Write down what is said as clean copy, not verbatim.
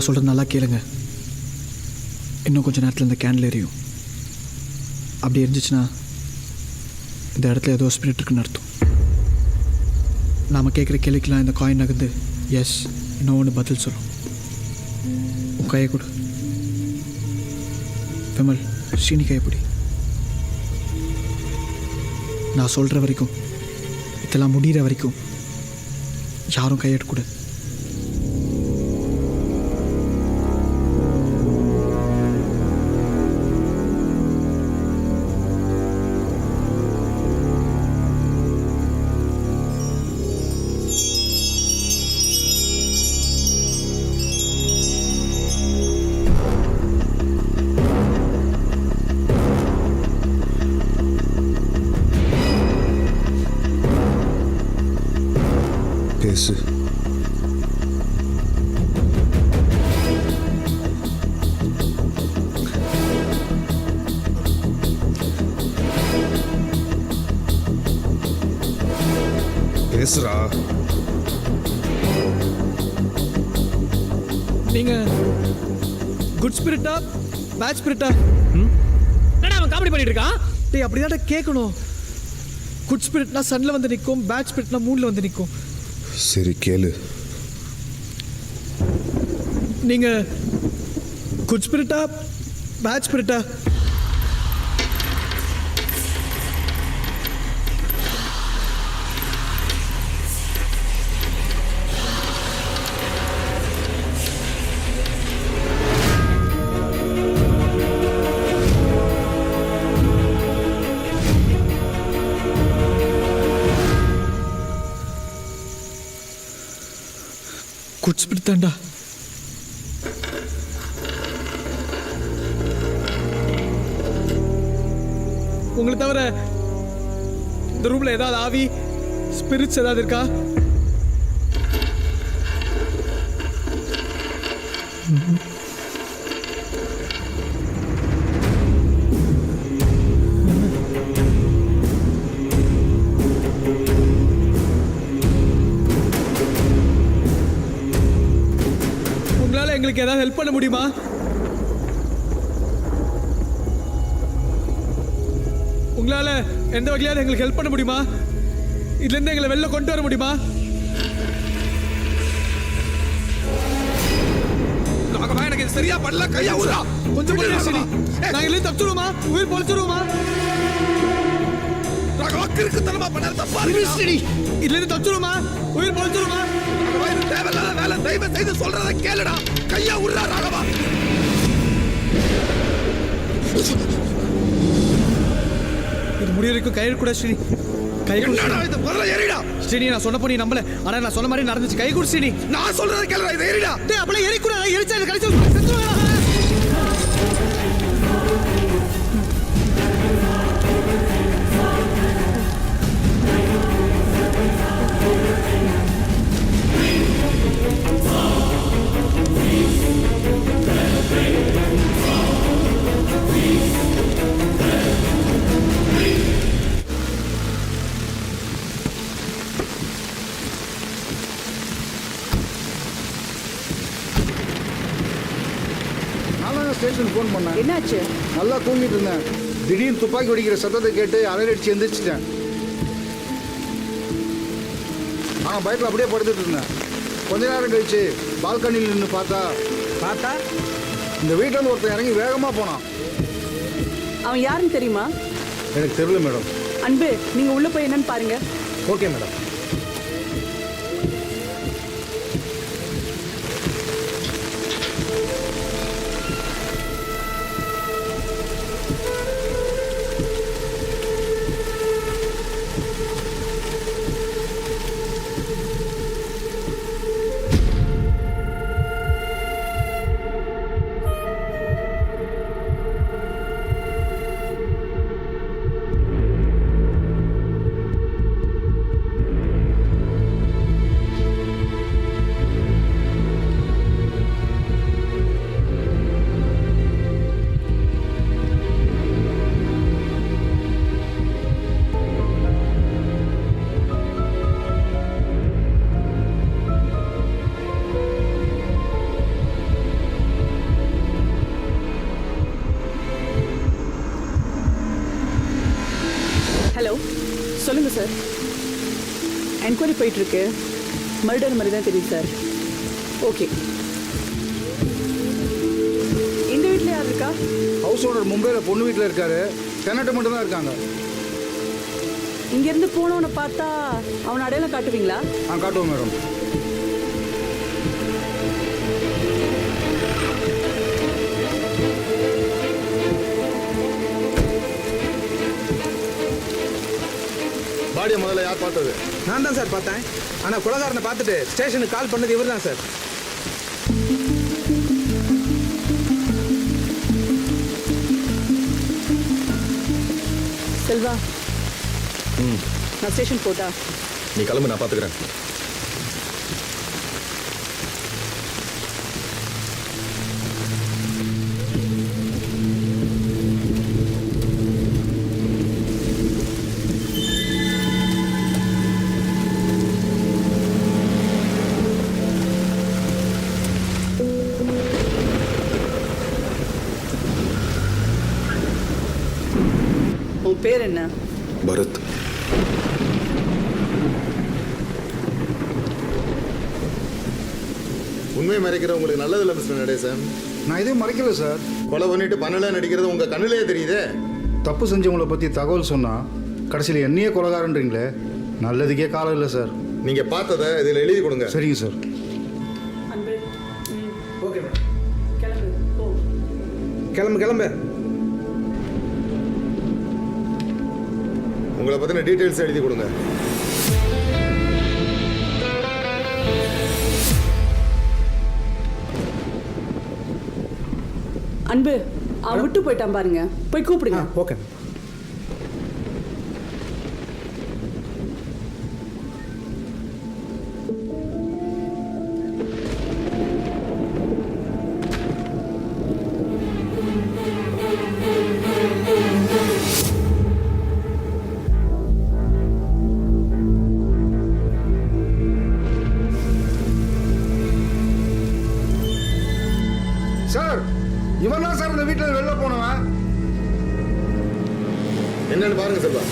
நான் சொல்கிறது நல்லா கேளுங்க. இன்னும் கொஞ்சம் நேரத்தில் இந்த கேண்டில் எரியும். அப்படி எரிஞ்சிச்சுன்னா இந்த இடத்துல ஏதோ ஸ்பிரிட் இருக்குன்னு அர்த்தம். நாம் கேட்குற கேள்விக்கெல்லாம் இந்த காயின் நகர்ந்து எஸ் இன்னொன்று பதில் சொல்லும். உன் கையை கொடு. விமல், ஸ்ரீனி கையை பிடி. நான் சொல்கிற வரைக்கும், இதெல்லாம் முடிகிற வரைக்கும் யாரும் கையெடுக்கூடாது. பேசு. பேசுறா. நீங்க குட் ஸ்பிரிட்டா பேட் ஸ்பிரிட்டா? என்னடா அவன் காமெடி பண்ணிட்டு இருக்கான்? டேய் அப்படிதான் கேட்கணும். குட் ஸ்பிரிட்னா சன்ல வந்து நிற்கும், பேட் ஸ்பிரிட்னா மூன்ல வந்து நிற்கும். சரி கேளு. நீங்க குட் ஸ்பிரிட்டா பேட் ஸ்பிரிட்டா? குட் ஸ்பிரிட் தான்டா. உங்களை தவிர இந்த ரூம்ல ஏதாவது ஆவி ஸ்பிரிட்ஸ் ஏதாவது இருக்கா? உங்களால எங்களுக்கு ஏதாவது ஹெல்ப் பண்ண முடியுமா? உங்களால எந்த வகையாவது எங்களுக்கு ஹெல்ப் பண்ண முடியுமா? இதுல இருந்து எங்களை வெளில கொண்டு வர முடியுமா? எனக்கு சரியா பண்ணல. கையா ஊரா. கொஞ்சம் சரி. நாங்க எல்லாம் தப்பிச்சிருவோமா? உயிர் பொழைச்சிருவோமா? கிறுக்குத்தனமா பண்ணாரு. தப்பா சரி. இதுல இருந்து தப்பிச்சிருவோமா? உயிர் பொழைச்சிருவோமா? தேவையில்லாத வேலை. தயவு செய்து சொல்றத கேளுடா. கையா ஊரா ராகவா. இது முடிய வரைக்கும் கை கூட ஸ்ரீனி. கை என்னடா இது? முதல்ல ஏறிடா. ஸ்ரீனி, நான் சொன்னப்போ நீ நம்பல. ஆனா நான் சொன்ன மாதிரி நடந்துச்சு. கை கூட ஸ்ரீனி. நான் சொல்றத கேளுடா. இது ஏறிடா. டேய் அப்படியே ஏறி கூட எரிச்சா இது கழிச்சு செத்துறடா. ஸ்டேஷன் ஃபோன் பண்ணேன். என்னாச்சு? நல்லா தூங்கிட்டு இருந்தேன். திடீர்னு துப்பாக்கி வெடிக்கிற சத்தத்தை கேட்டு அலறடிச்சு எந்திரிச்சிட்டேன். ஆனால் பைக்கில் அப்படியே படுத்துட்டு இருந்தேன். கொஞ்ச நேரம் கழிச்சு பால்கனியில் நின்று பார்த்தா இந்த வீட்டில் இருந்து ஒருத்தன் இறங்கி வேகமாக போனான். அவன் யாருன்னு தெரியுமா? எனக்கு தெரியல மேடம். அன்பு, நீங்க உள்ள போய் என்னன்னு பாருங்க. Okay madam. சொல்லுங்க சார். என்கொயரி போயிட்டு இருக்கு. மர்டர் மாதிரி தான் தெரியுது சார். ஓகே. இந்த வீட்டில் யார் இருக்கா? ஹவுஸ் ஓனர் மும்பையில் பொண்ணு வீட்டில் இருக்காரு. தென்னட்டு மட்டும் தான் இருக்காங்க. இங்கேருந்து போனவனை பார்த்தா அவனை அடையாளம் காட்டுவீங்களா? காட்டுவோம் மேடம். பாடியை முதல்ல யார் பார்த்தது? நான் தான் சார் பார்த்தேன். ஆனால் குலகாரனை பார்த்துட்டு ஸ்டேஷனுக்கு கால் பண்ணது இவர் தான் சார். செல்வா, நான் ஸ்டேஷன் போட்டா? நீ கிளம்பு, நான் பார்த்துக்கிறேன். உன் பேர் என்ன? பரத். உண்மையை மறைக்கிற உங்களுக்கு நல்லதில்லை மிஸ்டர் நடேசன். நான் எதுவும் மறைக்கல சார். கொலை பண்ணிட்டு பண்ணல நடிக்கிறது உங்க கண்ணிலேயே தெரியுதே. தப்பு செஞ்சவங்களை பற்றி தகவல் சொன்னால் கடைசியில் என்னையே கொலகாரன்றீங்களே, நல்லதுக்கே காலம் இல்லை சார். நீங்க பார்த்ததை இதில் எழுதி கொடுங்க. சரிங்க சார். அன்பு, ஓகே மேடம். கிளம்பு, போ. கிளம்பு. உங்களை பற்றின டீட்டெயில்ஸ் எழுதி கொடுங்க. அன்பு, அவன் விட்டு போயிட்டான் பாருங்க. போய் கூப்பிடுங்க. ஓகே. சார், இவன் தான் சார் இந்த வீட்டில் வெளில போனவன். என்னன்னு பாருங்க செல்வா.